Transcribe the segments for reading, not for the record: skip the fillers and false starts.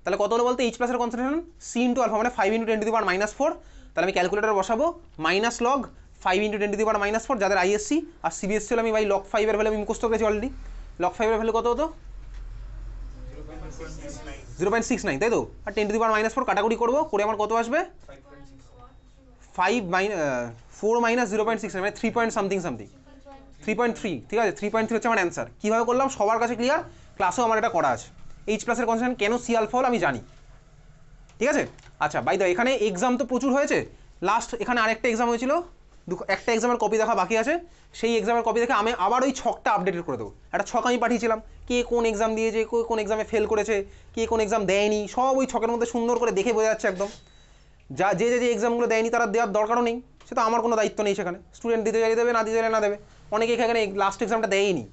তাহলে কত হলো বলতো এইচ প্লাসের কনসেন্ট্রেশন সি ইন্টু আলফা মানে 5 × 10⁻⁴। তাহলে আমি ক্যালকুলেটার বসাবো মাইনাস লগ 5 × 10⁻⁴, যাদের আইএসসি আর সিবিএসসি হলে আমি ভাই লগ 5 এর ভ্যালু আমি মুখস্থ করেছি অলরেডি। লগ 5 এর ভ্যালু কত হতো 0.69, তাই তো? আর 10⁻⁴ কাটাকুটি করবো, করে আমার কত আসবে 4 - 0.69 মানে 3 পয়েন্ট সামথিং 3.3, ঠিক আছে? 3.3 হচ্ছে আমার অ্যান্সার। কীভাবে করলাম সবার কাছে ক্লিয়ার, ক্লাসেও আমার এটা করা আছে। এইচ প্লাসের কনসেন্ট্রেশন কেন সি আলফা হল আমি জানি, ঠিক আছে? আচ্ছা বাই দ্য এখানে এক্সাম তো প্রচুর হয়েছে, লাস্ট এখানে আরেকটা এক্সাম হয়েছিল, একটা এক্সামের কপি দেখা বাকি আছে, সেই এক্সামের কপি দেখে আমি আবার ওই ছকটা আপডেটেড করে দেবো। একটা ছক আমি পাঠিয়েছিলাম, কে কোন এক্সাম দিয়েছে, কোন এক্সামে ফেল করেছে, কে কোন এক্সাম দেয়নি, সব ওই ছকের মধ্যে সুন্দর করে দেখে বোঝা যাচ্ছে একদম। যে এক্সামগুলো দেয়নি তারা দেওয়ার দরকারও নেই, সেটা আমার কোনো দায়িত্ব নেই সেখানে। স্টুডেন্ট দিতে চাইলে দেবে, না দিতে চাইলে না দেবে। অনেকে এখানে লাস্ট এক্সামটা দেয়নি,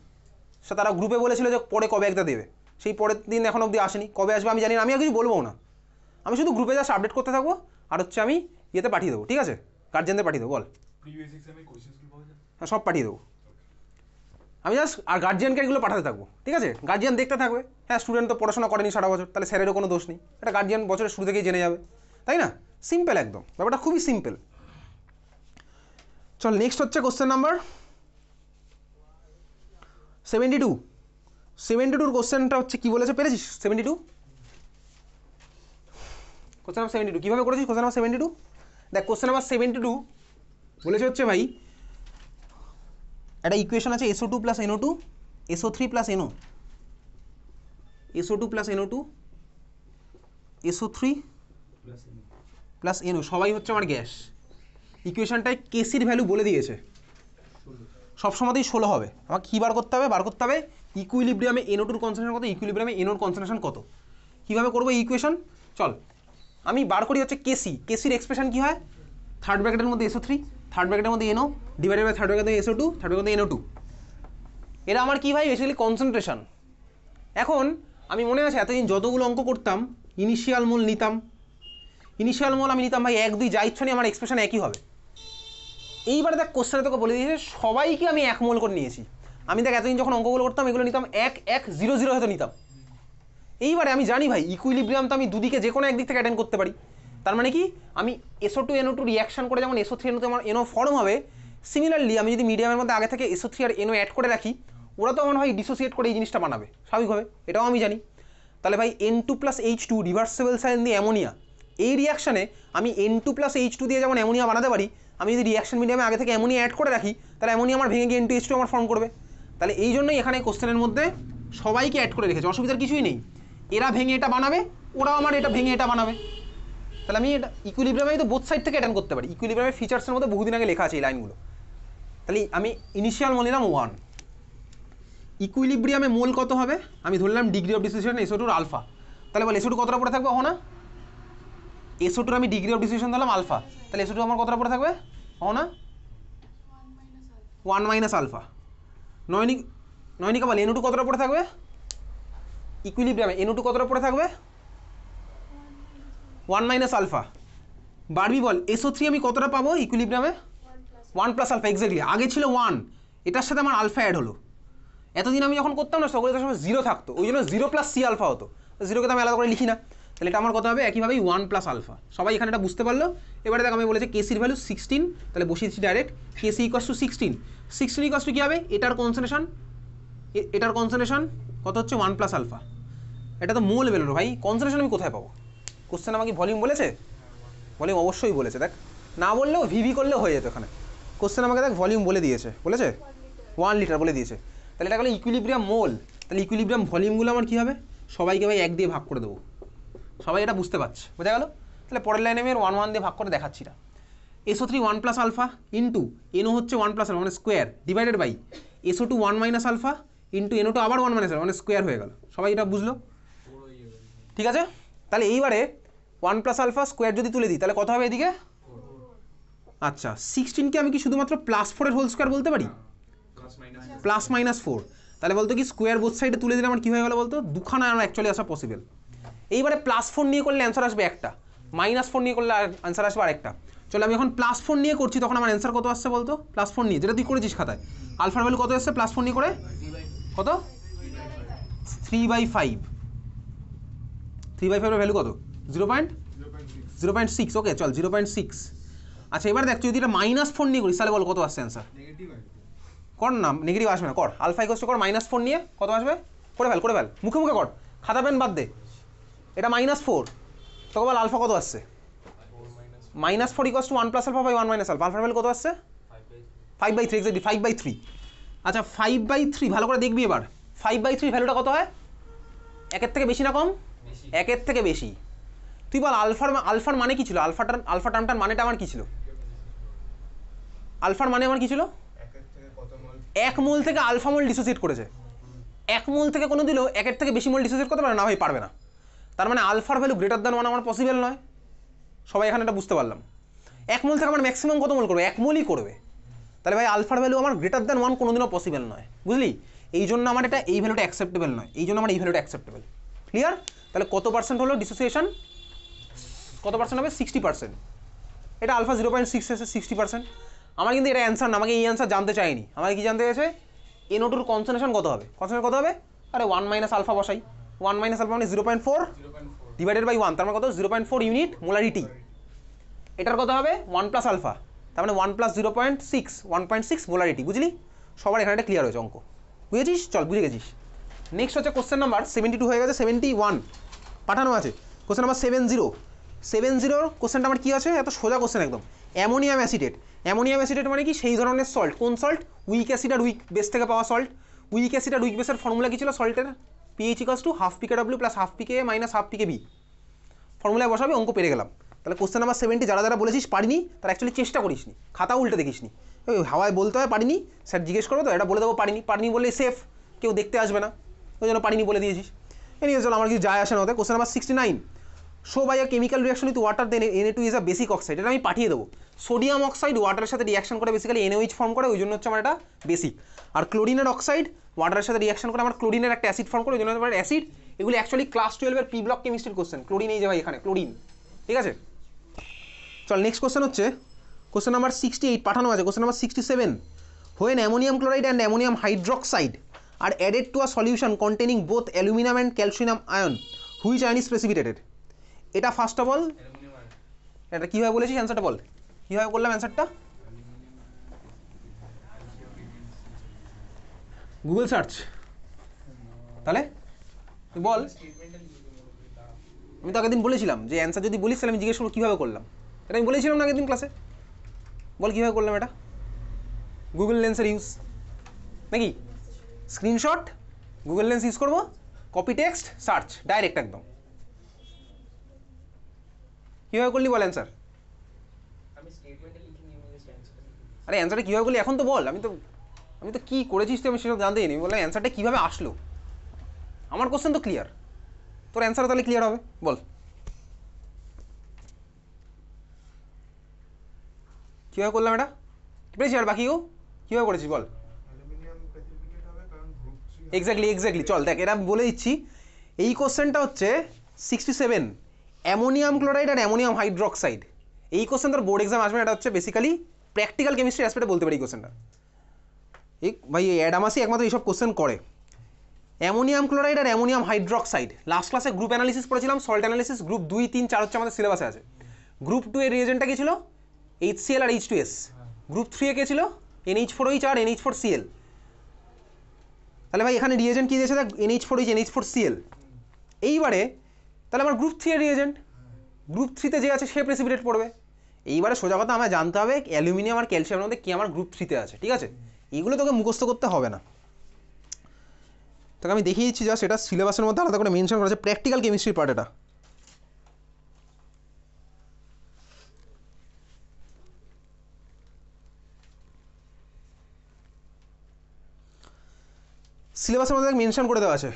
সে তারা গ্রুপে বলেছিল যে পরে কবে একটা দেবে, সেই পরের দিন এখন অবধি আসেনি, কবে আসবে আমি জানি না, আমি আর কিছু বলবো না। আমি শুধু গ্রুপে জাস্ট আপডেট করতে থাকবো, আর হচ্ছে আমি ইয়েতে পাঠিয়ে দেবো, ঠিক আছে? গার্জেনদের পাঠিয়ে দেবো। বল হ্যাঁ, সব পাঠিয়ে দেবো আমি জাস্ট, আর গার্জিয়ানকে এগুলো পাঠাতে থাকবো, ঠিক আছে? গার্জিয়ান দেখতে থাকবে, হ্যাঁ স্টুডেন্ট তো পড়াশোনা করেনি সারা বছর, তাহলে স্যারেরও কোনো দোষ নেই, এটা গার্জিয়ান বছরের শুরু থেকেই জেনে যাবে, তাই না? সিম্পল একদম, ব্যাপারটা খুবই সিম্পল। চল নেক্সট হচ্ছে কোশ্চেন নাম্বার 72। 72 কোশ্চেনটা হচ্ছে কি বলেছে, পেরেছিস? 72 কোশ্চেন নাম্বার 72 কীভাবে করেছিস? কোশ্চেন নাম্বার 72 দেখ, কোশ্চেন নাম্বার 72 বলেছে হচ্ছে ভাই একটা ইকুয়েশন আছে SO2 + NO2 SO3 + NO, SO2 + NO2 SO3 + NO সবাই হচ্ছে আমার গ্যাস। ইকুয়েশনটায় কেসির ভ্যালু বলে দিয়েছে, সবসময়তেই 16 হবে। আমাকে কী বার করতে হবে ইকুইলিব্রিয়ামে NO2 কনসেন্ট্রেশন কত, ইকুইলিব্রিয়ামে NO কনসেন্ট্রেশন কত। কীভাবে করবো এই ইকুয়েশন? চল আমি বার করি হচ্ছে কেসির এক্সপ্রেশন কী হয়, থার্ড ব্র্যাকেটের মধ্যে SO3, থার্ড ব্র্যাকেটের মধ্যে NO ডিভাইডেড বাই থার্ড ব্র্যাকেটের মধ্যে SO2, থার্ড ব্র্যাকেটের মধ্যে NO2। এরা আমার কী ভাই বেসিক্যালি কনসেন্ট্রেশন। এখন আমি মনে আছে এতদিন যতগুলো অঙ্ক করতাম ইনিশিয়াল মোল নিতাম, ইনিশিয়াল মোল আমি নিতাম ভাই 1 2 যা ইচ্ছা নিয়ে আমার এক্সপ্রেশন একই হবে। এইবারে দেখ কোশ্চেনে তোকে বলে দিয়েছে সবাইকে আমি 1 মোল করে নিয়েছি। আমি দেখ এতদিন যখন অঙ্কগুলো করতাম এগুলো নিতাম 1 1 0 0 হয়তো নিতাম। এইবারে আমি জানি ভাই ইকুইলিব্রিয়াম তো আমি দুদিকে যে কোনো একদিক থেকে অ্যাটেন্ড করতে পারি। তার মানে কি আমি SO2 NO2 রিয়াকশন করে যেমন SO3 NO2 আমার NO ফর্ম হবে, সিমিলারলি আমি যদি মিডিয়ামের মধ্যে আগে থেকে SO3 আর NO অ্যাড করে রাখি, ওরা তো আমার ভাই ডিসোসিয়েট করে এই জিনিসটা বানাবে স্বাভাবিকভাবে, এটাও আমি জানি। তাহলে ভাই N2 + H2 রিভার্সেবল সাইন দিয়ে অ্যামোনিয়া, এই রিয়াকশানে আমি N2 + H2 দিয়ে যেমন অ্যামোনিয়া বানাতে পারি, আমি যদি রিয়াকশন মিডিয়ামে আগে থেকে অ্যামোনিয়া অ্যাড করে রাখি তাহলে অ্যামোনিয়া আমার ভেঙে গিয়ে N2H2 আমার ফর্ম করবে। তাহলে এই জন্যই এখানে কোশ্চেনের মধ্যে সবাইকে অ্যাড করে রেখেছে, অসুবিধার কিছুই নেই। এরা ভেঙে এটা বানাবে, ওরাও আমার এটা ভেঙে এটা বানাবে। তাহলে আমি এটা ইকুইলিব্রিয়ামে তো বোথ সাইড থেকে অ্যাটেন্ড করতে পারি। ইকুইলিব্রিয়ামের ফিচার্সের মধ্যে বহুদিন আগে লেখা আছে এই লাইনগুলো। তাহলে আমি ইনিশিয়াল মোল নিলাম 1, ইকুইলিব্রিয়ামে মোল কত হবে আমি ধরলাম degree of dissociation SO2 alpha. তাহলে বল SO2 কতটা পড়ে থাকবে? ও না SO2 আমি ডিগ্রি অফ ডিসোসিয়েশন দিলাম আলফা, তাহলে SO2 আমার কতটা পড়ে থাকবে? ও না 1 - আলফা। নয়নিকা বল NO2 কতটা পড়ে থাকবে ইকুইলিব্রিয়ামে? NO2 কতটা পড়ে থাকবে? 1 - আলফা। বারবি বল SO3 আমি কতটা পাবো ইকুইলিব্রিয়ামে? 1 + আলফা। এক্স্যাক্টলি, আগে ছিল 1, এটার সাথে আমার আলফা অ্যাড হলো। এতদিন আমি যখন করতাম না সকলের সময় 0 থাকতো, ওই জন্য 0 + C আলফা হতো। 0কে তো আমি আলাদা করে লিখি না, তাহলে এটা আমার কত হবে একইভাবেই 1 + আলফা। সবাই এখানে এটা বুঝতে পারলো? এবারে দেখ আমি বলেছি কেসির ভ্যালু 16, তাহলে বসিয়েছি ডাইরেক্ট কেসি = 16। 16 কী হবে? এটার কনসেন্ট্রেশন কত হচ্ছে 1 + আলফা। এটা তো মোল বেরোলো ভাই, কনসেন্ট্রেশন আমি কোথায় পাবো? কোশ্চেন আমাকে ভলিউম বলেছে? ভলিউম অবশ্যই বলেছে। দেখ না বললেও ভিভি করলেও হয়ে যেত এখানে। কোশ্চেন আমাকে দেখ ভলিউম বলে দিয়েছে, বলেছে 1 লিটার বলে দিয়েছে। তাহলে এটা গেলো ইকুইলিব্রিয়াম মোল। তাহলে ইকুইলিব্রিয়াম ভলিউমগুলো আমার কী হবে? সবাইকে ভাই 1 দিয়ে ভাগ করে দেবো। সবাই এটা বুঝতে পারছে, বোঝা গেল? তাহলে পরের লাইনে আমি 1 1 দিয়ে ভাগ করে দেখাচ্ছি না। SO3 1 + আলফা ইন্টু NO হচ্ছে 1 + আলফা মানে square divided by SO2 1 - alpha into NO2 আবার 1 - আলফা মানে স্কোয়ার হয়ে গেল। সবাই এটা বুঝলো? ঠিক আছে, তাহলে এইবারে 1 + আলফা স্কোয়ার যদি তুলে দিই তাহলে কত হবে এদিকে? আচ্ছা 16কে আমি কি শুধুমাত্র +4 এর হোল স্কোয়ার বলতে পারি? +- 4। তাহলে বলতো কি স্কোয়ার বোথ সাইডে তুলে দিলে আমার কী হয়ে গেলো বলতো? দুখানা আমার অ্যাকচুয়ালি আসা পসিবল। এইবারে +4 নিয়ে করলে অ্যান্সার আসবে একটা, -4 নিয়ে করলে অ্যান্সার আসবে আরেকটা। চলো আমি এখন +4 নিয়ে করছি, তখন আমার অ্যান্সার কত আসছে বলতো? +4 নিয়ে যেটা তুই করেছিস খাতায়, আলফার ভ্যালু কত আসছে +4 নিয়ে করে? কত? 3/5। 3/5 এর ভ্যালু কত 0.6 ওকে চল 0.6 আচ্ছা এবার দেখ যদি এটা -4 নিয়ে করিস তাহলে বল কত আসছে অ্যান্সার কর না নেগেটিভ আসবে না কর আলফা ইকুয়াল টু কর -4 নিয়ে কত আসবে করে ফেল মুখে মুখে কর খাতা পেন বাদ দে এটা -4 তোকে বল আলফা কত আসছে -4 equal to 1 plus alpha by 1 minus alpha আলফার ভ্যালু কত আসছে 5/3 এক্স্যাক্টলি 5/3 আচ্ছা 5/3 ভালো করে দেখবি এবার 5/3 ভ্যালুটা কত হয় একের থেকে বেশি না কম একের থেকে বেশি তুই বল আলফার মানে কি ছিল আলফা টার্মটার মানেটা আমার কি ছিল আলফার মানে আমার কি ছিল 1 মোল থেকে আলফা মোল ডিসোসিয়েট করেছে 1 মোল থেকে কোনো দিলেও একের থেকে বেশি মোল ডিসোসিয়েট করতে পারে না ভাই পারবে না তার মানে আলফার ভ্যালু গ্রেটার দ্যান 1 আমার পসিবল নয় সবাই এখানে এটা বুঝতে পারলাম 1 মোল থেকে আমার ম্যাক্সিমাম কত মোল করবে 1 মোলই করবে তাহলে ভাই আলফার ভ্যালু আমার গ্রেটার দ্যান 1 কোনোদিনও পসিবল নয় বুঝলি এই জন্য আমার এটা এই ভ্যালুটা অ্যাকসেপ্টেবল নয় এই জন্য আমার এই ভ্যালুটা অ্যাকসেপ্টেবল ক্লিয়ার তাহলে কত পার্সেন্ট হলো ডিসোসিয়েশন কত পার্সেন্ট হবে 60% এটা আলফা 0.6 এসে 60% আমার কিন্তু এটা অ্যান্সার না আমাকে এই অ্যান্সার জানতে চাইনি আমাকে কি জানতে চাইছে NO2 এর কনসেন্ট্রেশন কত হবে কনসেন্ট্রেশন কত হবে আরে 1 মাইনাস আলফা বসাই 1 মাইনাস আলফা মানে 0.4 ডিভাইডেড বাই 1 তার মানে কত 0.4 ইউনিট মোলারিটি এটার কত হবে 1 প্লাস আলফা তার মানে 1 প্লাস 0.6 মোলারিটি বুঝলি সবার এখানে এটা ক্লিয়ার হয়েছে অঙ্ক বুঝেছিস চল বুঝে গেছিস নেক্সট হচ্ছে কোশ্চেন নাম্বার 72 হয়ে গেছে 71 পাঠানো আছে কোশ্চেন নাম্বার 70 কোশ্চেনটা আমার কি আছে এত সোজা কোশ্চেন একদম অ্যামোনিয়াম অ্যাসিডেট মানে কি সেই ধরনের সল্ট কোন সল্ট উইক অ্যাসিড আর উইক বেস থেকে পাওয়া সল্ট উইক অ্যাসিড আর উইক বেসের ফর্মুলা কি ছিল সল্টের pH = ½ pKw + ½ pKa - ½ pKb ফর্মুলায় বসাবি অঙ্ক পেরে গেলাম তাহলে কোশ্চেন নাম্বার 70 যারা বলেছিস পারিনি তারা অ্যাকচুয়ালি চেষ্টা করিসনি খাতা উল্টে দেখিসনি ওই হাওয়ায় বলতে হয় পারিনি স্যার জিজ্ঞেস করবো তো এটা বলে দেবো পারিনি বললে সেফ কেউ দেখতে আসবে না ওই জন্য পারিনি বলে দিয়েছিস এনিওয়ে চলো আমার কিছু যায় আসে না ওদের question number 69 show by a chemical reaction with water then Na2 is a basic oxide এটা আমি পাঠিয়ে দেবো সোডিয়াম অক্সাইড ওয়াটারের সাথে রিয়াকশন করে বেসিক্যালি NaOH ফর্ম করে ওই জন্য হচ্ছে আমার এটা বেসিক আর ক্লোরিনের অক্সাইড ওয়াটারের সাথে রিয়াকশন করে আমার ক্লোরিনের একটা অ্যাসিড ফর্ম করে ওই জন্য আমার অ্যাসিড এগুলো অ্যাকচুয়ালি ক্লাস 12 এর পি ব্লক কেমিস্ট্রির কোশ্চেন ক্লোরিন এই যে ভাই এখানে ক্লোরিন ঠিক আছে চল নেক্সট কোশ্চেন হচ্ছে কোশ্চেন নাম্বার 68 পাঠানো আছে question number 67 when ammonium chloride and ammonium hydroxide are added to a solution containing both aluminum and calcium ion which ion is precipitated এটা ফার্স্ট অফ অল এটা কীভাবে বলেছিস অ্যান্সারটা বল কীভাবে করলাম অ্যান্সারটা গুগল সার্চ তাহলে বল আমি তো আগের দিন বলেছিলাম যে অ্যান্সার যদি বলিস তাহলে আমি জিজ্ঞেস করবো কীভাবে করলাম এটা আমি বলেছিলাম না আগের দিন ক্লাসে বল কীভাবে করলাম এটা গুগল লেন্সের ইউজ নাকি স্ক্রিনশট গুগল লেন্স ইউজ করবো কপি টেক্সট সার্চ ডাইরেক্ট একদম কীভাবে করলি বল অ্যান্সার আরে অ্যান্সারটা কীভাবে করলি এখন তো বল আমি তো কী করেছিস তো আমি সেসব জানতেই নি বললাম অ্যান্সারটা কীভাবে আসলো আমার কোশ্চেন তো ক্লিয়ার তোর অ্যান্সার তাহলে ক্লিয়ার হবে বল কীভাবে করলাম এটা পেরেছি আর বাকিও কীভাবে করেছিস বল এক্স্যাক্টলি চল দেখ এটা বলে দিচ্ছি এই কোশ্চেনটা হচ্ছে 67 অ্যামোনিয়াম ক্লোরাইড আর অ্যামোনিয়াম হাইড্রোক্সাইড এই কোশ্চেন তোর বোর্ড এক্সাম আসবে এটা হচ্ছে বেসিক্যালি প্র্যাকটিক্যাল কেমিস্ট্রি অ্যাসপেক্টে বলতে পারি এই কোশ্চেনটা এই ভাই অ্যাডামাসই একমাত্র এইসব কোশ্চেন করে অ্যামোনিয়াম ক্লোরাইড আর অ্যামোনিয়াম হাইড্রোক্সাইড লাস্ট ক্লাসে গ্রুপ অ্যানালিসিস পড়েছিলাম সল্ট অ্যানালিসিস গ্রুপ 2, 3, 4 হচ্ছে আমাদের সিলেবাসে আছে গ্রুপ 2 এর রিয়েজেন্টটা কি ছিল HCl আর H2S গ্রুপ 3 এ কে ছিল NH4OH আর NH4Cl তাহলে ভাই এখানে রিয়েজেন্ট কী দিয়েছে দেখ NH4OH NH4Cl এইবারে তাহলে আমার গ্রুপ 3 এর রিয়েজেন্ট গ্রুপ 3 তে যে আছে সে প্রেসিপিটেট পড়বে এইবারে সোজা কথা আমায় জানতে হবে অ্যালুমিনিয়াম আর ক্যালসিয়ামের মধ্যে কি আমার গ্রুপ 3 তে আছে ঠিক আছে এইগুলো তোকে মুখস্থ করতে হবে না তোকে আমি দেখিয়ে দিচ্ছি যা সেটা সিলেবাসের মধ্যে আলাদা করে মেনশন করা আছে প্র্যাকটিক্যাল কেমিস্ট্রির পার্ট এটা সিলেবাসের মধ্যে মেনশন করে দেওয়া আছে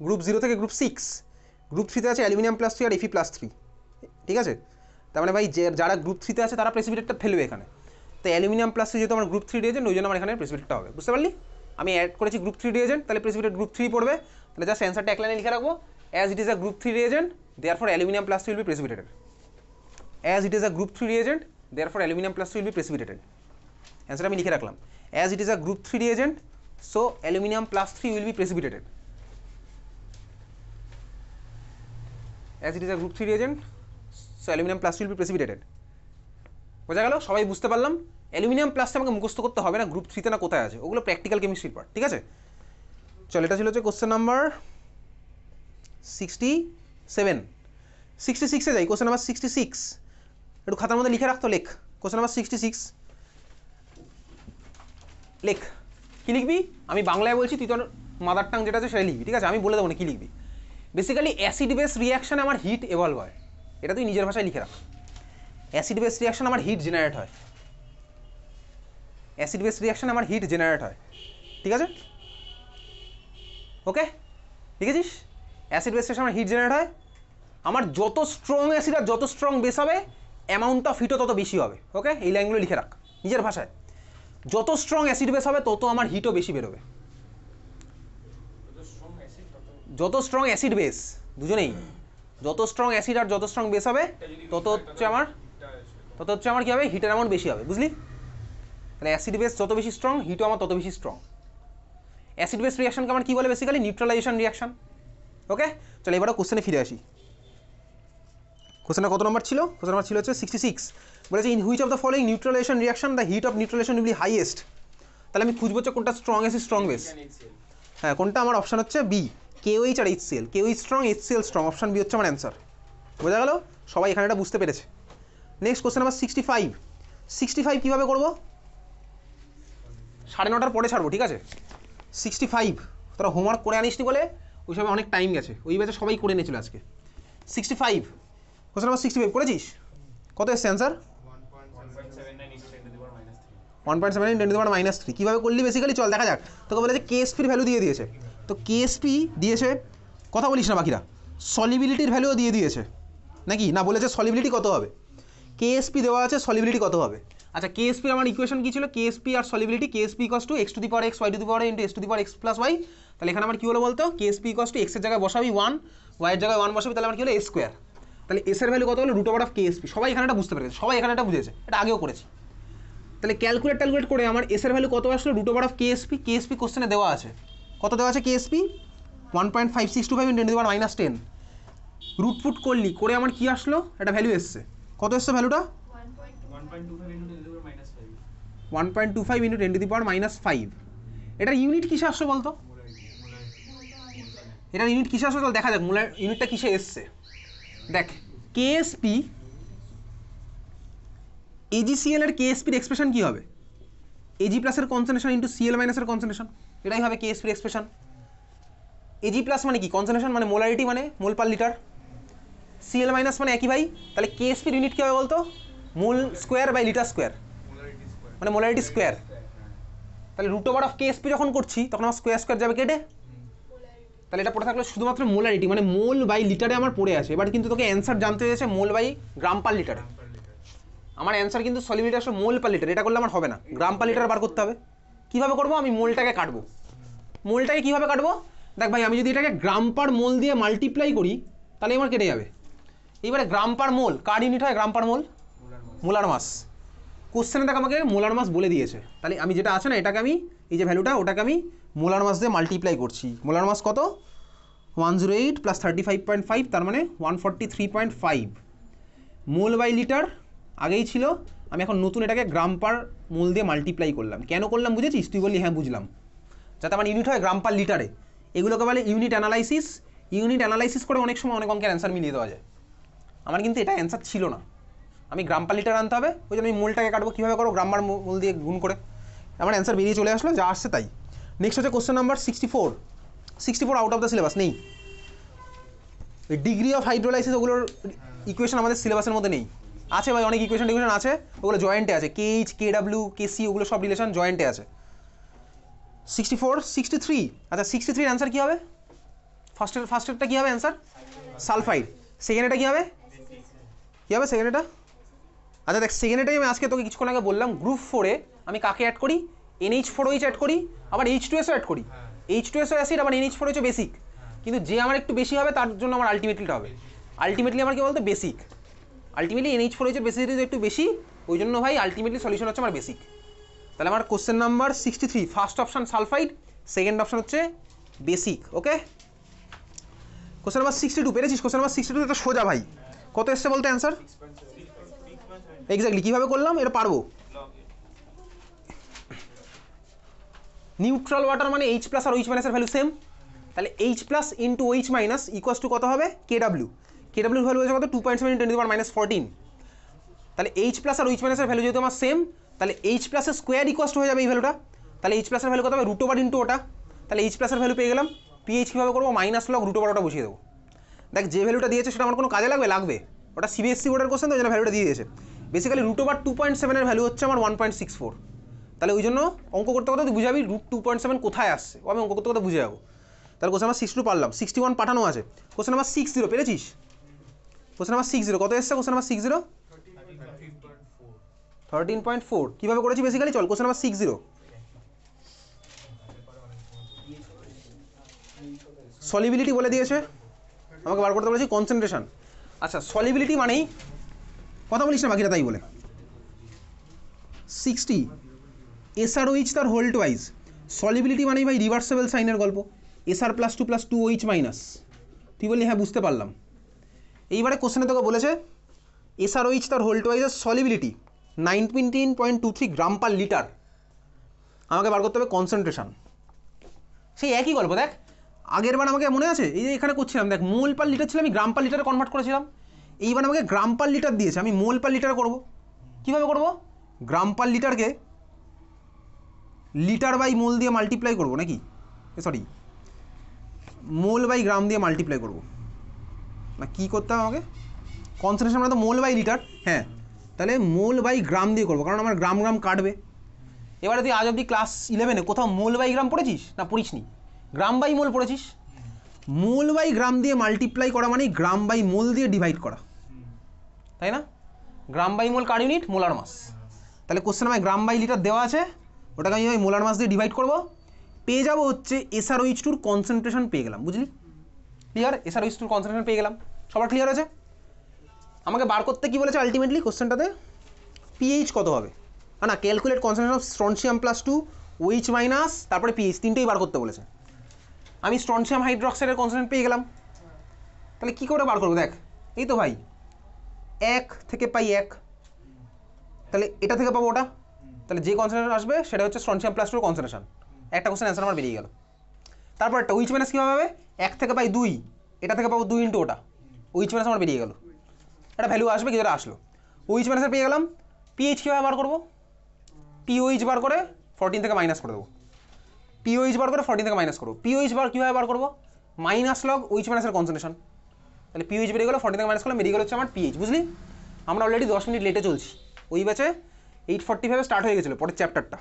গ্রুপ 0 থেকে গ্রুপ 6 গ্রুপ 3 তে আছে অ্যালুমিনিয়াম +3 আর Fe+3 ঠিক আছে তার মানে ভাই যারা গ্রুপ 3 তে আছে তারা প্রেসিপিটেটটা ফেলবে এখানে তো অ্যালুমিনিয়াম +3 যেহেতু আমার গ্রুপ 3 রিয়েজেন্ট ওই জন্য আমার এখানে প্রেসিপিটেটটা হবে বুঝতে পারলি আমি অ্যাড করেছি গ্রুপ 3 রিয়েজেন্ট তাহলে প্রেসিপিটেট গ্রুপ 3 পড়বে তাহলে জাস্ট অ্যান্সারটা এক লাইনে লিখে রাখবো as it is a group 3 reagent therefore aluminium +3 will be precipitated as it is a group 3 reagent therefore aluminium +3 will be precipitated অ্যান্সারটা আমি লিখে রাখলাম as it is a group 3 reagent so aluminum +3 will be precipitated as it is a group 3 reagent so aluminium plus will be precipitated. বোঝা গেল? সবাই বুঝতে পারলাম। Aluminium প্লাসটা আমাকে মুখস্থ করতে হবে না, গ্রুপ 3 তে না কোথায় আছে, ওগুলো প্র্যাকটিক্যাল কেমিস্ট্রির পার্ট। ঠিক আছে, চল এটা ছিল হচ্ছে কোশ্চেন নাম্বার 67। 66-এ যাই। কোশ্চেন নাম্বার 66 একটু খাতার মধ্যে লিখে রাখতো, লেখ। কোশ্চেন নাম্বার 66 লেখ। কী লিখবি? আমি বাংলায় বলছি, তুই তোর মাদার টাং যেটা আছে সেটাই লিখবি। ঠিক আছে, আমি বলে দেবো না কী লিখবি। বেসিক্যালি অ্যাসিড বেস রিয়াকশানে আমার হিট এভলভ হয়, এটা তুই নিজের ভাষায় লিখে রাখ। অ্যাসিড বেস রিয়াকশান আমার হিট জেনারেট হয়, অ্যাসিড বেস রিয়াকশান আমার হিট জেনারেট হয়। ঠিক আছে, ওকে, লিখেছিস? অ্যাসিড বেস রিয়াকশান আমার হিট জেনারেট হয়। আমার যত স্ট্রং অ্যাসিড আর যত স্ট্রং বেস হবে, অ্যামাউন্ট অফ হিটও তত বেশি হবে। ওকে, এই লাইনগুলো লিখে রাখ নিজের ভাষায়। যত স্ট্রং অ্যাসিড বেস হবে তত আমার হিটও বেশি বেরোবে। যত স্ট্রং অ্যাসিড বেস, দুজনেই, যত স্ট্রং অ্যাসিড আর যত স্ট্রং বেস হবে তত হচ্ছে আমার কী হবে, হিটের অ্যামাউন্ট বেশি হবে। বুঝলি? তাহলে অ্যাসিড বেস যত বেশি স্ট্রং, হিটও আমার তত বেশি স্ট্রং। অ্যাসিড বেস রিয়াকশনকে আমার কী বলে? Basically neutralisation reaction. ওকে, চলো এবারে কোশ্চেনে ফিরে আসি। কোশ্চেনটা কত নম্বর ছিল? কোশ্চেন নাম্বার ছিল হচ্ছে 66। বলেছে in which of the following neutralisation reaction the heat of neutralisation will be highest. তাহলে আমি খুঁজবো হচ্ছে কোনটা স্ট্রং অ্যাসিড স্ট্রং বেস। হ্যাঁ, কোনটা? আমার অপশান হচ্ছে বি, KOH আর HCl। KOH strong, HCl strong, option B হচ্ছে আমার অ্যান্সার। বোঝা গেল? সবাই এখানে এটা বুঝতে পেরেছে। Next question number 65। 65 কীভাবে করবো? 9:30 পরে ছাড়বো। ঠিক আছে, 65 তোরা হোমওয়ার্ক করে আনিসনি বলে ওই সময় অনেক টাইম গেছে, ওই ব্যাচে সবাই করে নিয়েছিল আজকে। 65 কোশ্চেন নাম্বার 65 করেছিস? কত এসছে অ্যান্সার? 1.79 × 10⁻³ কীভাবে করলি বেসিক্যালি? চল দেখা যাক। তোকে বলেছে KSPর ভ্যালু দিয়ে দিয়েছে, তো KSP দিয়েছে, কথা বলিস না বাকিরা। সলিবিলিটির ভ্যালুও দিয়ে দিয়েছে নাকি না? বলেছে সলিবিলিটি কত হবে, KSP দেওয়া আছে, সলিবিলিটি কত হবে। আচ্ছা, KSP আমার ইকুয়েশন কী ছিল? KSP আর solubility, KSP = x⁴ y⁴ × s⁴x + y। তাহলে এখানে আমার কী হলো বলতো? KSP = x এর জায়গায় বসাবি 1, y এর জায়গায় 1 বসাবি, তাহলে আমার কী হলো? a²। তাহলে s এর ভ্যালু কত হলো? √KSP। সবাই এখানে এটা বুঝতে পেরেছে, সবাই এখানে এটা বুঝেছে, এটা আগেও করেছি। তাহলে ক্যালকুলেট করে আমার s এর ভ্যালু কত আসলো? √KSP। KSP কোশ্চেনে দেওয়া আছে, কত দেওয়া আছে KSP? 1.5625 × 10⁻10। রুট ফুট করলি, করে আমার কি আসলো? একটা ভ্যালু এসছে। কত এসছে ভ্যালুটা? 1.25 × 10⁻5। এটার ইউনিট কিসে আসছে বলতো? এটার ইউনিট কিসে আসছে? চল দেখা যাক মোলার ইউনিটটা কিসে এসছে। দেখ, KSP AgCl এর KSPর এক্সপ্রেশন কী হবে? Ag+ এর কনসেন্ট্রেশন ইন্টু Cl- এর কনসেন্ট্রেশন, এটাই হবে KSPর এক্সপ্রেশন। Ag+ মানে কি? কনসেন্ট্রেশন মানে মোলারিটি, মানে মোল পার লিটার। Cl- মানে একই ভাই। তাহলে KSPর ইউনিট কী হবে বলতো? Mole square by litre square, মানে মোলারিটি স্কোয়ার। তাহলে √KSP যখন করছি তখন আমার স্কোয়ার যাবে কেটে, তাহলে এটা পড়ে থাকলো শুধুমাত্র মোলারিটি, মানে মোল বাই লিটারে আমার পড়ে আছে। এবার কিন্তু তোকে অ্যান্সার জানতে হয়েছে মোল বাই গ্রাম পার লিটারে। আমার অ্যান্সার কিন্তু সলিবিলিটি আসলে মোল পার লিটার, এটা করলে আমার হবে না, গ্রাম পার লিটার বার করতে হবে। কীভাবে করবো? আমি মোলটাকে কাটবো। মোলটাকে কীভাবে কাটবো? দেখ ভাই, আমি যদি এটাকে গ্রাম পার মোল দিয়ে মাল্টিপ্লাই করি তাহলে আমার কেটে যাবে। এইবারে গ্রাম পার মোল কার ইউনিট হয়? গ্রাম পার মোল, মোলার মাস। কোশ্চেনে দেখ আমাকে মোলার মাস বলে দিয়েছে, তাহলে আমি যেটা আছে না, এটাকে আমি এই যে ভ্যালুটা, ওটাকে আমি মোলার মাস দিয়ে মাল্টিপ্লাই করছি। মোলার মাস কত? 108 + 35.5, তার মানে 143.5 মোল বাই লিটার আগেই ছিল। আমি এখন নতুন এটাকে গ্রাম পার মোল দিয়ে মাল্টিপ্লাই করলাম। কেন করলাম বুঝেছিস? তুই বললি হ্যাঁ বুঝলাম, যাতে আমার ইউনিট হয় গ্রাম পার লিটারে। এগুলোকে বলে ইউনিট অ্যানালাইসিস। ইউনিট অ্যানালাইসিস করে অনেক সময় অনেক অঙ্কের অ্যান্সার মিলিয়ে দেওয়া যায়। আমার কিন্তু এটা অ্যান্সার ছিল না, আমি গ্রাম পার লিটার আনতে হবে, ওই জন্য আমি মোলটাকে কাটবো। কীভাবে করবো? গ্রাম পার মোল দিয়ে গুণ করে। আমার অ্যান্সার বেরিয়ে চলে আসলো, যা আসছে তাই। নেক্সট হচ্ছে question number 64। 64 out of the syllabus নেই। ওই ডিগ্রি অফ হাইড্রোলাইসিস ওগুলোর ইকুয়েশন আমাদের সিলেবাসের মধ্যে নেই। আছে ভাই, অনেক ইকুয়েশন আছে, ওগুলো জয়েন্টে আছে। KH, KW, KC ওগুলো সব রিলেশন জয়েন্টে আছে। 64, 63। আচ্ছা, 63 অ্যান্সার কী হবে? ফার্স্টেরটা কী হবে অ্যান্সার? সালফাইড। সেকেন্ডটা কী হবে? কী হবে সেকেন্ডটা? আচ্ছা দেখ, সেকেন্ডটাই আমি আজকে তোকে কিছুক্ষণ আগে বললাম, গ্রুপ 4-এ আমি কাকে অ্যাড করি? NH4OH অ্যাড করি, আবার H2SO অ্যাড করি। H2SO অ্যাসিড, আবার NH4OH বেসিক। কিন্তু যে আমার একটু বেশি হবে তার জন্য আমার আলটিমেটলিটা হবে। আলটিমেটলি আমার কী বলতো? বেসিক। আলটিমেটলি NH4OH এর বেসিসিটি একটু বেশি, ওই জন্য ভাই আলটিমেটলি সলিউশন হচ্ছে আমার বেসিক। তাহলে আমার question number 63, first option sulphide, second option হচ্ছে বেসিক। ওকে, কোশ্চেন নাম্বার 62 পেরেছিস? কোশ্চেন নাম্বার 62 এটা সোজা ভাই, কত এসছে বলতে অ্যান্সার? এক্স্যাক্টলি কীভাবে করলাম এটা পারবো। নিউট্রাল ওয়াটার মানে এইচ প্লাস আর ওইচ মাইনাসের ভ্যালু সেম, তাহলে H plus into OH minus equals to কত হবে? কেডাব্লিউ। কেডাব্লিউর ভ্যালু হয়েছে কত? 2.7 × 10⁻14। তাহলে এইচ প্লাস আর ওইচ মাইনাসের ভ্যালু যেহেতু আমার সেম, তাহলে এইচ প্লাসের স্কোয়ার ইকুয়াস টু হয়ে যাবে এই ভ্যালুটা। তাহলে এইচ প্লাসের ভ্যালু কত হবে? √/, ইন্টু ওটা। তাহলে এইচ প্লাসের ভ্যালু পেয়ে গেলাম। পিএইচ কীভাবে করবো? মাইনাস লগ √/, ওটা বসিয়ে দেবো। দেখ যে ভ্যালুটা দিয়েছে সেটা আমার কোনো কাজে লাগবে? লাগবে। ওটা সিবিএসসি বোর্ডের কোশ্চেন, তো ওই জন্য ভ্যালুটা দিয়ে দিয়েছে। বেসিক্যালি √/, 2.7 এর ভ্যালু হচ্ছে আমার 1.64। তাহলে ওই জন্য অঙ্ক করতে করতে তুই বুঝাবি √2.7 কোথায় আসছে, ও আমি অঙ্ক করতে করতে বুঝে যাবো। তাহলে কোশ্চেন নাম্বার 62 পারলাম। 61 পাঠানো আছে। কোশ্চেন নাম্বার 60 পেরেছিস? কোশ্চেন নাম্বার 60 কত এসছে? কোশ্চেন নাম্বার 60 13.4 কীভাবে করেছি বেসিক্যালি? চল কোশ্চেন নাম্বার 60 সলিবিলিটি বলে দিয়েছে, আমাকে বার করতে বলেছি কনসেন্ট্রেশন। আচ্ছা সলিবিলিটি মানেই কথা বলিস না বাকিটা তাই বলে। 60 SR/OH তার হোল্ড ওয়াইজ। সলিবিলিটি মানেই ভাই রিভার্সেবল সাইনের গল্প। SR + 2 + 2OH-। তুই বললি হ্যাঁ বুঝতে পারলাম। এইবারে কোশ্চেনে তোকে বলেছে SR/OH তার হোল্ড ওয়াইজের সলিবিলিটি 19.23 গ্রাম পার লিটার। আমাকে বার করতে হবে কনসেন্ট্রেশন। সেই একই গল্প দেখ, আগের বার আমাকে মনে আছে এই যে এখানে করছিলাম, দেখ মোল পার লিটার ছিল, আমি গ্রাম পার লিটারে কনভার্ট করেছিলাম। এইবার আমাকে গ্রাম পার লিটার দিয়েছে, আমি মোল পার লিটারে করবো। কীভাবে করবো? গ্রাম পার লিটারকে লিটার বাই মোল দিয়ে মাল্টিপ্লাই করবো, নাকি সরি মোল বাই গ্রাম দিয়ে মাল্টিপ্লাই করবো না, কী করতে হবে আমাকে? কনসেন্ট্রেশন মানে তো মোল বাই লিটার, হ্যাঁ তাহলে মোল বাই গ্রাম দিয়ে করবো, কারণ আমার গ্রাম গ্রাম কাটবে। এবারে তুই আজ অব্দি ক্লাস 11-এ কোথাও মোল বাই গ্রাম পড়েছিস? না পড়িসনি, গ্রাম বাই মোল পড়েছিস। মোল বাই গ্রাম দিয়ে মাল্টিপ্লাই করা মানে গ্রাম বাই মোল দিয়ে ডিভাইড করা, তাই না? গ্রাম বাই মোল কার ইউনিট? Molar mass. তাহলে কোশ্চেন আমায় গ্রাম বাই লিটার দেওয়া আছে, ওটাকে আমি মোলার মাস দিয়ে ডিভাইড করবো, পেয়ে যাবো হচ্ছে SR/OH2 কনসেন্ট্রেশন পেয়ে গেলাম। বুঝলি? ক্লিয়ার? SR/OH2 কনসেন্ট্রেশন পেয়ে গেলাম। সবার ক্লিয়ার আছে? আমাকে বার করতে কি বলেছে আলটিমেটলি কোশ্চেনটাতে? পিএইচ কত হবে? না, calculate concentration of strontium + 2 OH minus তারপরে পিএইচ, তিনটেই বার করতে বলেছে। আমি স্ট্রনশিয়াম হাইড্রোক্সাইডের কনসেন্ট্রেশন পেয়ে গেলাম। তাহলে কী করে বার করবো? দেখ এই তো ভাই 1 থেকে পাই 1, তাহলে এটা থেকে পাবো ওটা, তাহলে যে কনসেন্ট্রেশন আসবে সেটা হচ্ছে স্ট্রনশিয়াম + 2 কনসেন্ট্রেশন। একটা কোশ্চেন অ্যান্সার আমার বেরিয়ে গেল। তারপর একটা OH মাইনাস কীভাবে হবে? 1 থেকে পাই 2, এটা থেকে পাবো 2 × ওটা, OH মাইনাস আমার বেরিয়ে গেল। একটা ভ্যালু আসবে, কিছুটা আসলো। OH মাইনাসের পেয়ে গেলাম। পিএইচ কীভাবে বার করবো? POH বার করে 14 থেকে মাইনাস করে দেবো। POH বার করে 14 থেকে মাইনাস করবো। POH বার কীভাবে বার করবো? মাইনাস লগ OH মাইনাসের কনসেন্ট্রেশন। তাহলে POH বেরিয়ে গেলো, 14 থেকে মাইনাস করলাম, বেরিয়ে গেলো হচ্ছে আমার পিএইচ। বুঝলি? আমরা অলরেডি 10 মিনিট লেটে চলছি। ওই ব্যাচে 8:45 স্টার্ট হয়ে গেছিলো পরের চ্যাপ্টারটা,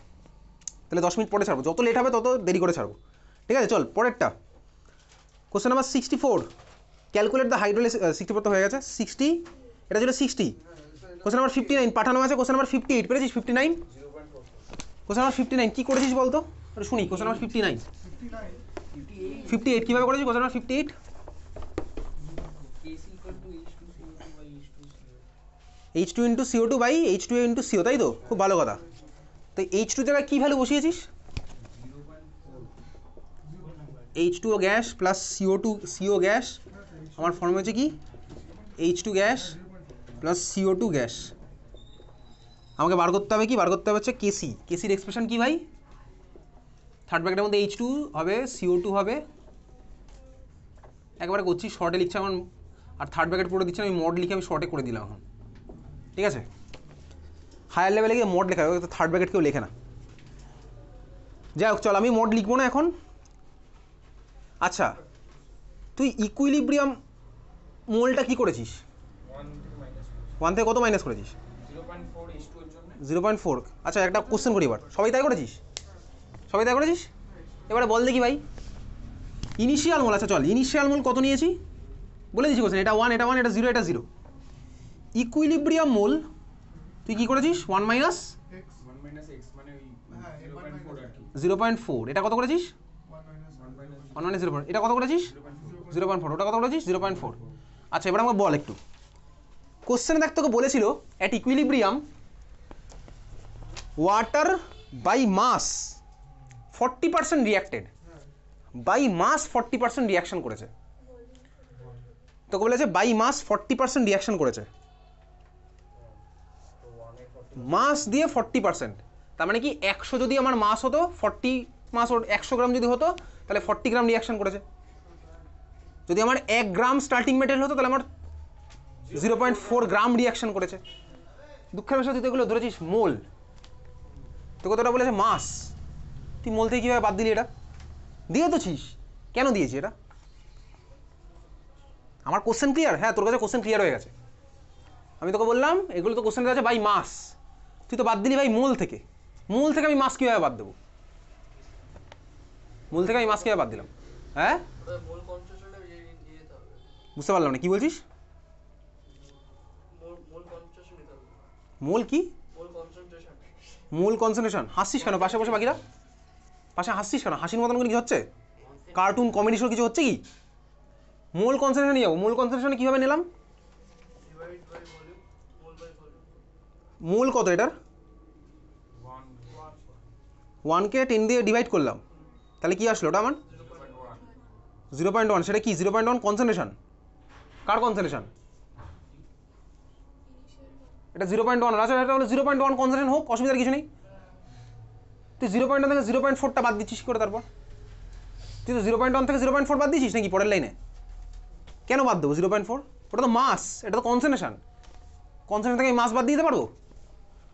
তাহলে 10 মিনিট পরে ছাড়বো। যত লেট হবে তত দেরি করে ছাড়বো, ঠিক আছে? চল পরেরটা। Question number 64 calculate the hydrolysis. 64 তো হয়ে গেছে। 60 এটা ছিল 60। কোশ্চেন নাম্বার 59 পাঠানো আছে। কোশ্চেন নাম্বার 58 পেরেছিস? 59 কোশ্চেন নাম্বার 59 কী করেছিস বলতো? একটু শুনি। কোশ্চেন নাম্বার 59 58 কীভাবে করেছিস? Question number 58 H2 × CO2/H2A × CO, তাই তো? খুব ভালো কথা। তো H2 জায়গায় কী ভ্যালু বসিয়েছিস? H2O gas plus CO gas, আমার ফর্ম হচ্ছে কি H2 gas plus CO2 gas. আমাকে বার করতে হবে কি? বার করতে হবে হচ্ছে কেসি। কেসির এক্সপ্রেশন কি ভাই? থার্ড ব্র্যাকেটের মধ্যে H2 হবে, CO2 হবে, একবারে করছি শর্টে লিখছি আমার, আর থার্ড ব্র্যাকেট পড়ে দিচ্ছি আমি, মড লিখে আমি শর্টে করে দিলাম এখন, ঠিক আছে? হায়ার লেভেলে গিয়ে মড লেখা হবে, থার্ড ব্র্যাকেট কেউ লেখে না। যাই হোক চল, আমি মড লিখবো না এখন। আচ্ছা তুই ইকুইলিব্রিয়াম মোলটা কি করেছিস? 1 থেকে কত মাইনাস করেছিস? 0.4। আচ্ছা একটা কোশ্চেন করি এবার, সবাই তাই করেছিস? সবাই তাই করেছিস? এবারে বল দেখি ভাই ইনিশিয়াল মোল। আচ্ছা চল ইনিশিয়াল মোল কত নিয়েছি বলে দিচ্ছি কোশ্চেন। এটা 1, এটা 1, এটা 0, এটা 0। ইকুইলিব্রিয়াম মোল তুই কি করেছিস? 1 মাইনাস x মানে 0.4। এটা কত করেছিস? 1 মাইনাস 0.4। এটা কত করেছিস? 0.4। ওটা কত করেছিস? 0.4। আচ্ছা এবার আমাকে বল একটু, কোশ্চেনে দেখ তোকে বলেছিল at equilibrium water by mass 40% reacted, by mass 40% reaction করেছে। তোকে বলেছে বাই মাস 40% রিয়াকশন করেছে, মাস দিয়ে 40%, তার মানে কি 100 যদি আমার মাস হতো, 40 মাস 100 গ্রাম যদি হতো তাহলে 40 গ্রাম রিয়াকশন করেছে। যদি আমার 1 গ্রাম স্টার্টিং মেটেরিয়াল হতো তাহলে আমার 0.4 গ্রাম রিয়াকশন করেছে। দুঃখের বিষয় তুই তো এগুলো ধরেছিস মোল, তোকে তো ওটা বলেছে মাস, তুই মোল থেকে কীভাবে বাদ দিলি? এটা দিয়ে তো ছিস, কেন দিয়েছি এটা? আমার কোশ্চেন ক্লিয়ার? হ্যাঁ তোর কাছে কোশ্চেন ক্লিয়ার হয়ে গেছে। আমি তোকে বললাম এগুলো তো কোশ্চেন আছে বাই মাস, তুই তো বাদ দিলি ভাই মোল থেকে। মোল থেকে আমি মাস কীভাবে বাদ দেবো? মোল থেকে আমি মাস কীভাবে বাদ দিলাম? হ্যাঁ বুঝতে পারলাম না, কি বলছিস? মোল কি? মোল কনসেন্ট্রেশন? হাসছিস কেন পাশে বসে? বাকিরা পাশে হাসছিস কেন? হাসির মতন করে কি হচ্ছে? কার্টুন কমেডি শো কিছু হচ্ছে কি? মোল কনসেন্ট্রেশনে যাবো, মোল কনসেন্ট্রেশনে কীভাবে নিলাম? মোল কত এটার? 1কে 10 দিয়ে ডিভাইড করলাম, তাহলে কি আসলো ওটা আমার? 0.1। সেটা কি 0.1 কনসেন্ট্রেশন? কার কনসেন্ট্রেশন? এটা 0.1। আচ্ছা এটা হলো 0.1 কনসেন্ট্রেশন হোক, অসুবিধার কিছু নেই। তুই 0.1 থেকে 0.4টা বাদ দিচ্ছিস করে? তারপর তুই তো 0.1 থেকে 0.4 বাদ দিচ্ছিস নাকি পরের লাইনে? কেন বাদ দেবো 0.4? ওটা তো মাস, এটা তো কনসেন্ট্রেশন। কনসেন্ট্রেশন থেকে মাস বাদ দিতে পারবো?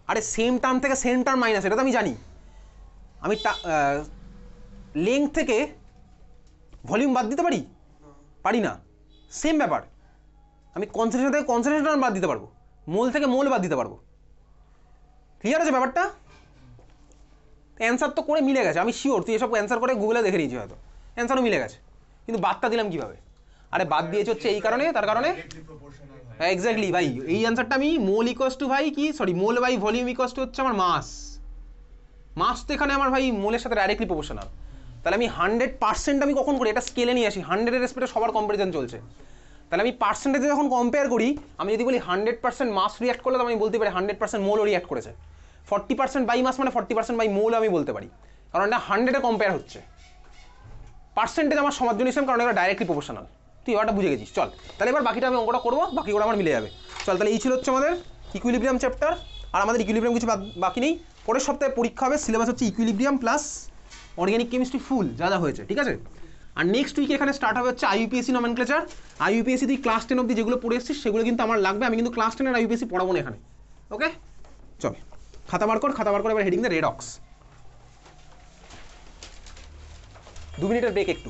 আরে সেম টার্ম থেকে সেম টার্ম মাইনাস, এটা তো আমি জানি। আমি লেংথ থেকে ভলিউম বাদ দিতে পারি? পারি না। সেম ব্যাপার, আমি কনসেন্ট্রেশন থেকে কনসেন্ট্রেশন বাদ দিতে পারবো, মোল থেকে মোল বাদ দিতে পারবো। ক্লিয়ার আছে ব্যাপারটা? অ্যান্সার তো করে মিলে গেছে, আমি শিওর তুই এসব অ্যান্সার করে গুগলে দেখে নিয়েছি, হয়তো অ্যান্সারও মিলে গেছে, কিন্তু বাদটা দিলাম কীভাবে? আরে বাদ দিয়েছে হচ্ছে এই কারণে, তার কারণে এক্স্যাক্টলি ভাই এই অ্যান্সারটা আমি মোল ইকোয়াস টু ভাই কি sorry mole by volume equals to হচ্ছে আমার মাস। মাস তো এখানে আমার ভাই মোলের সাথে ডাইরেক্টলি প্রপোর্শনাল। তাহলে আমি 100% আমি কখন করি? এটা স্কেলে নিয়ে আসি, 100-এর রেসপেক্টে সবার কম্পারিজন চলছে। তাহলে আমি পার্সেন্টেজে যখন কম্পেয়ার করি, আমি যদি বলি 100% মাস রিয়াক্ট করলে, তো আমি বলতে পারি 100% মোলও রিয়াক্ট করেছে। 40% বাই মাস মানে 40% বাই মোল আমি বলতে পারি, কারণ এটা 100-এ কম্পেয়ার হচ্ছে। পার্সেন্টেজ আমার সবার জন্য সেম, কারণ এটা ডাইরেক্টলি প্রপোর্শনাল। তুই এবারটা বুঝে গেছিস। চল তাহলে এবার বাকিটা আমি অঙ্কটা করবো, বাকিগুলো আমার মিলে যাবে। চল তাহলে এই ছিল হচ্ছে আমাদের ইকুইলিব্রিয়াম চ্যাপ্টার, আর আমাদের ইকুইলিব্রিয়াম কিছু বাকি নেই। পরের সপ্তাহে পরীক্ষা হবে, সিলেবাস হচ্ছে ইকুইলিব্রিয়াম প্লাস অর্গানিক কেমিস্ট্রি ফুল যা যা হয়েছে, ঠিক আছে? আর নেক্সট উইকে এখানে স্টার্ট হবে হচ্ছে আইইউপিএসসি নমেনক্লেচার। আইইউপিএসসি তুই ক্লাস 10 অবধি যেগুলো পড়ে এসেছিস সেগুলো কিন্তু আমার লাগবে, আমি কিন্তু ক্লাস 10 আর আইইউপিএসসি পড়াবো না এখানে। ওকে চল খাতা বার কর, খাতা বার করে এবার হেডিং দে রেডক্স। 2 মিনিটের ব্রেক একটু।